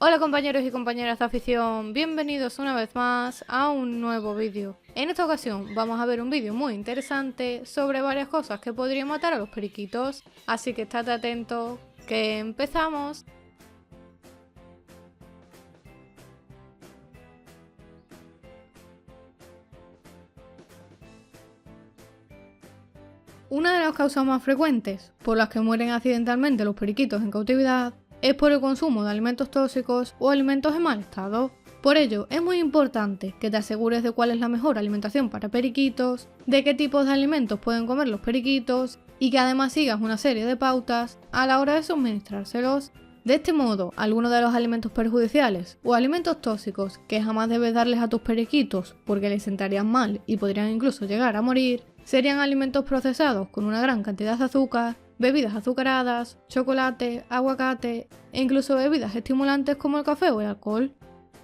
Hola compañeros y compañeras de afición, bienvenidos una vez más a un nuevo vídeo. En esta ocasión vamos a ver un vídeo muy interesante sobre varias cosas que podrían matar a los periquitos, así que estate atento, que empezamos. Una de las causas más frecuentes por las que mueren accidentalmente los periquitos en cautividad es por el consumo de alimentos tóxicos o alimentos en mal estado. Por ello, es muy importante que te asegures de cuál es la mejor alimentación para periquitos, de qué tipos de alimentos pueden comer los periquitos y que además sigas una serie de pautas a la hora de suministrárselos. De este modo, algunos de los alimentos perjudiciales o alimentos tóxicos que jamás debes darles a tus periquitos porque les sentarían mal y podrían incluso llegar a morir, serían alimentos procesados con una gran cantidad de azúcar, bebidas azucaradas, chocolate, aguacate e incluso bebidas estimulantes como el café o el alcohol.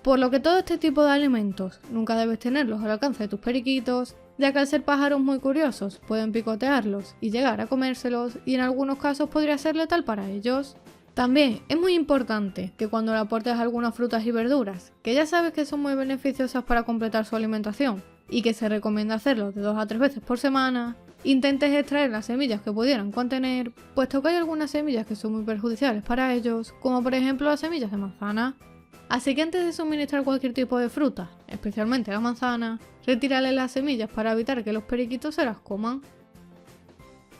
Por lo que todo este tipo de alimentos nunca debes tenerlos al alcance de tus periquitos, ya que al ser pájaros muy curiosos pueden picotearlos y llegar a comérselos y en algunos casos podría ser letal para ellos. También es muy importante que cuando le aportes algunas frutas y verduras, que ya sabes que son muy beneficiosas para completar su alimentación y que se recomienda hacerlo de 2 a 3 veces por semana, intentes extraer las semillas que pudieran contener, puesto que hay algunas semillas que son muy perjudiciales para ellos, como por ejemplo las semillas de manzana. Así que antes de suministrar cualquier tipo de fruta, especialmente la manzana, retírale las semillas para evitar que los periquitos se las coman.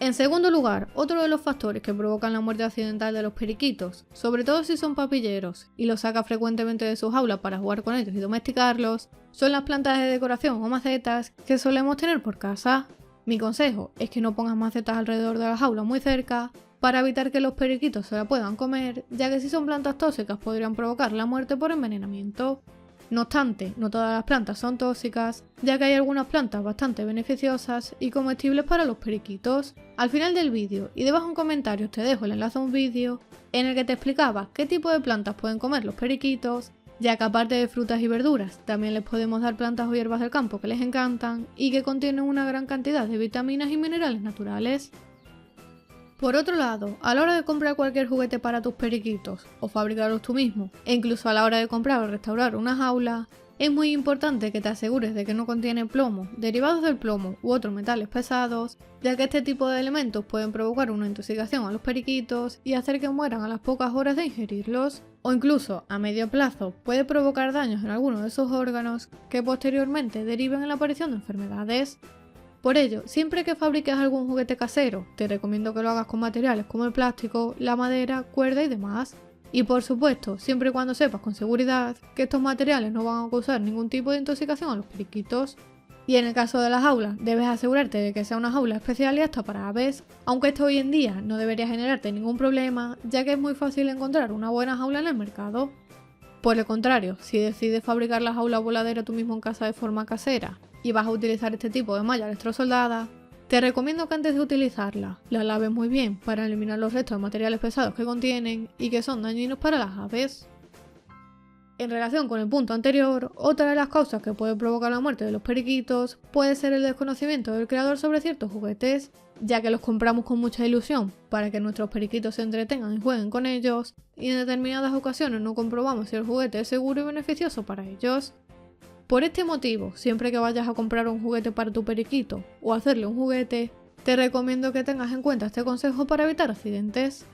En segundo lugar, otro de los factores que provocan la muerte accidental de los periquitos, sobre todo si son papilleros y los sacas frecuentemente de sus jaulas para jugar con ellos y domesticarlos, son las plantas de decoración o macetas que solemos tener por casa. Mi consejo es que no pongas macetas alrededor de la jaula muy cerca para evitar que los periquitos se la puedan comer, ya que si son plantas tóxicas podrían provocar la muerte por envenenamiento. No obstante, no todas las plantas son tóxicas, ya que hay algunas plantas bastante beneficiosas y comestibles para los periquitos. Al final del vídeo y debajo en comentarios te dejo el enlace a un vídeo en el que te explicaba qué tipo de plantas pueden comer los periquitos, ya que aparte de frutas y verduras, también les podemos dar plantas o hierbas del campo que les encantan y que contienen una gran cantidad de vitaminas y minerales naturales. Por otro lado, a la hora de comprar cualquier juguete para tus periquitos, o fabricarlos tú mismo, e incluso a la hora de comprar o restaurar una jaula, es muy importante que te asegures de que no contiene plomo, derivados del plomo u otros metales pesados, ya que este tipo de elementos pueden provocar una intoxicación a los periquitos y hacer que mueran a las pocas horas de ingerirlos, o incluso a medio plazo puede provocar daños en algunos de sus órganos que posteriormente deriven en la aparición de enfermedades. Por ello, siempre que fabriques algún juguete casero, te recomiendo que lo hagas con materiales como el plástico, la madera, cuerda y demás. Y por supuesto, siempre y cuando sepas con seguridad que estos materiales no van a causar ningún tipo de intoxicación a los periquitos. Y en el caso de las jaulas, debes asegurarte de que sea una jaula especial y apta para aves, aunque esto hoy en día no debería generarte ningún problema, ya que es muy fácil encontrar una buena jaula en el mercado. Por el contrario, si decides fabricar la jaula voladera tú mismo en casa de forma casera y vas a utilizar este tipo de malla electrosoldada, te recomiendo que antes de utilizarla la laves muy bien para eliminar los restos de materiales pesados que contienen y que son dañinos para las aves. En relación con el punto anterior, otra de las causas que puede provocar la muerte de los periquitos puede ser el desconocimiento del creador sobre ciertos juguetes, ya que los compramos con mucha ilusión para que nuestros periquitos se entretengan y jueguen con ellos, y en determinadas ocasiones no comprobamos si el juguete es seguro y beneficioso para ellos. Por este motivo, siempre que vayas a comprar un juguete para tu periquito o hacerle un juguete, te recomiendo que tengas en cuenta este consejo para evitar accidentes.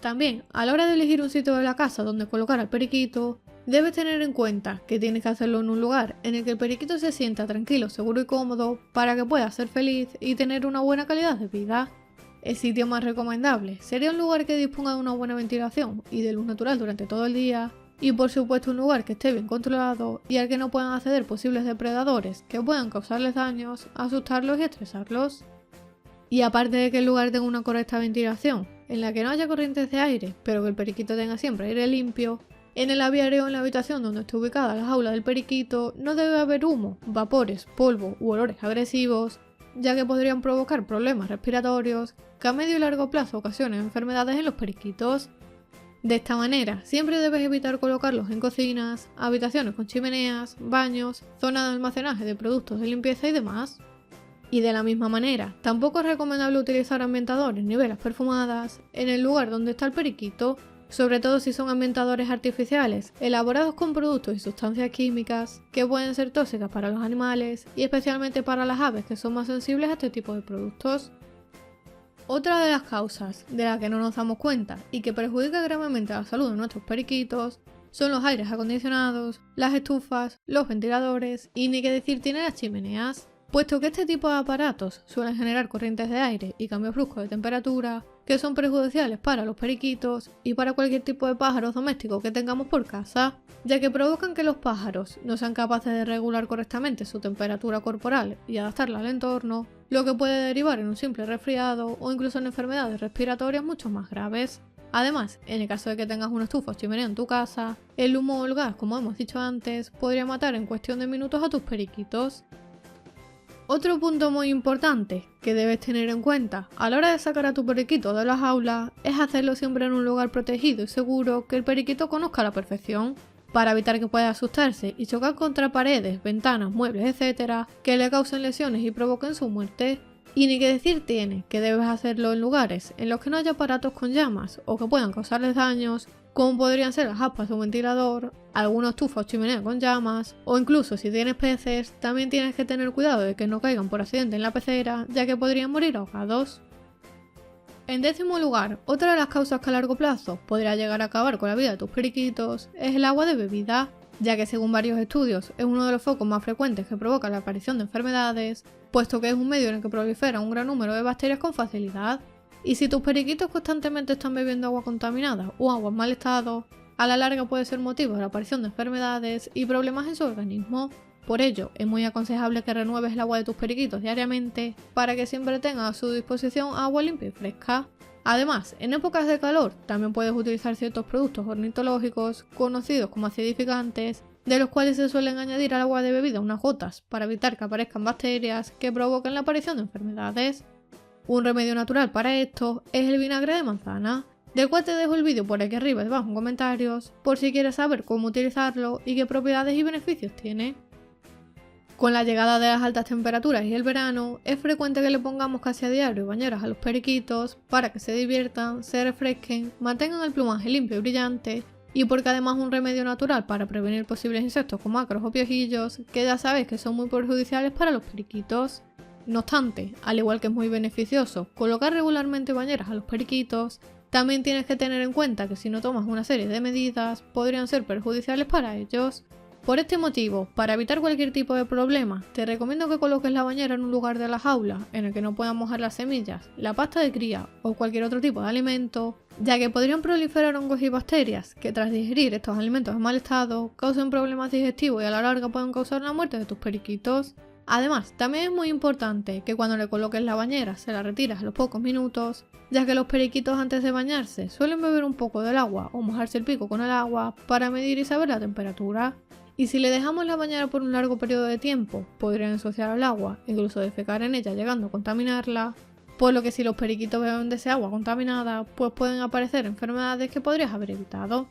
También, a la hora de elegir un sitio de la casa donde colocar al periquito, debes tener en cuenta que tienes que hacerlo en un lugar en el que el periquito se sienta tranquilo, seguro y cómodo para que pueda ser feliz y tener una buena calidad de vida. El sitio más recomendable sería un lugar que disponga de una buena ventilación y de luz natural durante todo el día, y por supuesto un lugar que esté bien controlado y al que no puedan acceder posibles depredadores que puedan causarles daños, asustarlos y estresarlos. Y aparte de que el lugar tenga una correcta ventilación, en la que no haya corrientes de aire, pero que el periquito tenga siempre aire limpio, en el aviario o en la habitación donde esté ubicada la jaula del periquito no debe haber humo, vapores, polvo u olores agresivos, ya que podrían provocar problemas respiratorios que a medio y largo plazo ocasionen enfermedades en los periquitos. De esta manera, siempre debes evitar colocarlos en cocinas, habitaciones con chimeneas, baños, zonas de almacenaje de productos de limpieza y demás. Y de la misma manera, tampoco es recomendable utilizar ambientadores ni velas perfumadas en el lugar donde está el periquito, sobre todo si son ambientadores artificiales, elaborados con productos y sustancias químicas que pueden ser tóxicas para los animales y especialmente para las aves que son más sensibles a este tipo de productos. Otra de las causas de las que no nos damos cuenta y que perjudica gravemente la salud de nuestros periquitos son los aires acondicionados, las estufas, los ventiladores y ni que decir tiene las chimeneas, puesto que este tipo de aparatos suelen generar corrientes de aire y cambios bruscos de temperatura que son perjudiciales para los periquitos y para cualquier tipo de pájaros domésticos que tengamos por casa, ya que provocan que los pájaros no sean capaces de regular correctamente su temperatura corporal y adaptarla al entorno, lo que puede derivar en un simple resfriado o incluso en enfermedades respiratorias mucho más graves. Además, en el caso de que tengas una estufa o chimenea en tu casa, el humo o el gas, como hemos dicho antes, podría matar en cuestión de minutos a tus periquitos. Otro punto muy importante que debes tener en cuenta a la hora de sacar a tu periquito de la jaula es hacerlo siempre en un lugar protegido y seguro que el periquito conozca a la perfección, para evitar que pueda asustarse y chocar contra paredes, ventanas, muebles, etc., que le causen lesiones y provoquen su muerte. Y ni que decir tiene que debes hacerlo en lugares en los que no haya aparatos con llamas o que puedan causarles daños, como podrían ser las aspas de un ventilador, alguna estufa o chimenea con llamas, o incluso si tienes peces, también tienes que tener cuidado de que no caigan por accidente en la pecera, ya que podrían morir ahogados. En 10º lugar, otra de las causas que a largo plazo podría llegar a acabar con la vida de tus periquitos es el agua de bebida, ya que según varios estudios es uno de los focos más frecuentes que provoca la aparición de enfermedades, puesto que es un medio en el que prolifera un gran número de bacterias con facilidad. Y si tus periquitos constantemente están bebiendo agua contaminada o agua en mal estado, a la larga puede ser motivo de la aparición de enfermedades y problemas en su organismo. Por ello, es muy aconsejable que renueves el agua de tus periquitos diariamente para que siempre tengan a su disposición agua limpia y fresca. Además, en épocas de calor también puedes utilizar ciertos productos ornitológicos conocidos como acidificantes, de los cuales se suelen añadir al agua de bebida unas gotas para evitar que aparezcan bacterias que provoquen la aparición de enfermedades. Un remedio natural para esto es el vinagre de manzana, del cual te dejo el vídeo por aquí arriba debajo en comentarios por si quieres saber cómo utilizarlo y qué propiedades y beneficios tiene. Con la llegada de las altas temperaturas y el verano, es frecuente que le pongamos casi a diario bañeras a los periquitos para que se diviertan, se refresquen, mantengan el plumaje limpio y brillante, y porque además es un remedio natural para prevenir posibles insectos como ácaros o piojillos, que ya sabéis que son muy perjudiciales para los periquitos. No obstante, al igual que es muy beneficioso colocar regularmente bañeras a los periquitos, también tienes que tener en cuenta que si no tomas una serie de medidas, podrían ser perjudiciales para ellos. Por este motivo, para evitar cualquier tipo de problema, te recomiendo que coloques la bañera en un lugar de la jaula en el que no puedan mojar las semillas, la pasta de cría o cualquier otro tipo de alimento, ya que podrían proliferar hongos y bacterias que tras digerir estos alimentos en mal estado causen problemas digestivos y a la larga pueden causar la muerte de tus periquitos. Además, también es muy importante que cuando le coloques la bañera se la retires a los pocos minutos, ya que los periquitos antes de bañarse suelen beber un poco del agua o mojarse el pico con el agua para medir y saber la temperatura. Y si le dejamos la bañera por un largo periodo de tiempo, podrían ensuciar el agua, incluso defecar en ella llegando a contaminarla, por lo que si los periquitos beben de ese agua contaminada, pues pueden aparecer enfermedades que podrías haber evitado.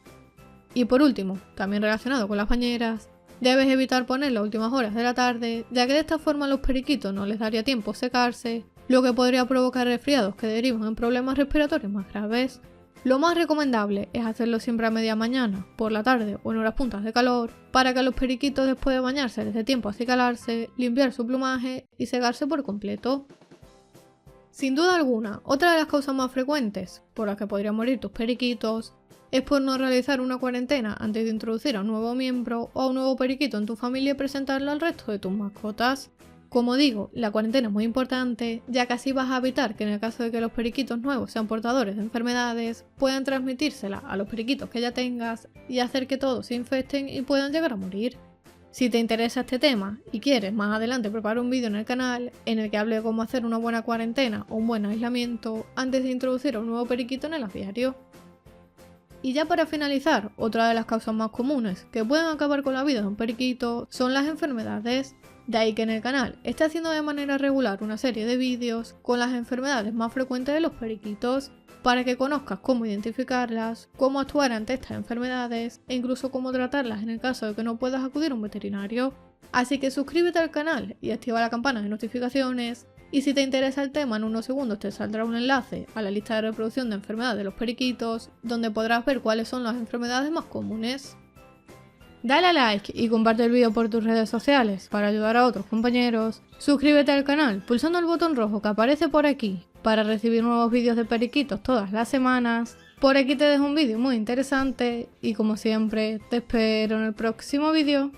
Y por último, también relacionado con las bañeras, debes evitar poner las últimas horas de la tarde, ya que de esta forma a los periquitos no les daría tiempo a secarse, lo que podría provocar resfriados que derivan en problemas respiratorios más graves. Lo más recomendable es hacerlo siempre a media mañana, por la tarde o en horas puntas de calor, para que los periquitos después de bañarse les dé tiempo a acicalarse, limpiar su plumaje y secarse por completo. Sin duda alguna, otra de las causas más frecuentes por las que podrían morir tus periquitos es por no realizar una cuarentena antes de introducir a un nuevo miembro o a un nuevo periquito en tu familia y presentarlo al resto de tus mascotas. Como digo, la cuarentena es muy importante, ya que así vas a evitar que en el caso de que los periquitos nuevos sean portadores de enfermedades, puedan transmitírsela a los periquitos que ya tengas y hacer que todos se infecten y puedan llegar a morir. Si te interesa este tema y quieres más adelante preparar un vídeo en el canal en el que hable de cómo hacer una buena cuarentena o un buen aislamiento antes de introducir a un nuevo periquito en el aviario. Y ya para finalizar, otra de las causas más comunes que pueden acabar con la vida de un periquito son las enfermedades. De ahí que en el canal esté haciendo de manera regular una serie de vídeos con las enfermedades más frecuentes de los periquitos, para que conozcas cómo identificarlas, cómo actuar ante estas enfermedades e incluso cómo tratarlas en el caso de que no puedas acudir a un veterinario. Así que suscríbete al canal y activa la campana de notificaciones Y si te interesa el tema, en unos segundos te saldrá un enlace a la lista de reproducción de enfermedades de los periquitos, donde podrás ver cuáles son las enfermedades más comunes. Dale a like y comparte el vídeo por tus redes sociales para ayudar a otros compañeros. Suscríbete al canal pulsando el botón rojo que aparece por aquí para recibir nuevos vídeos de periquitos todas las semanas. Por aquí te dejo un vídeo muy interesante y como siempre te espero en el próximo vídeo.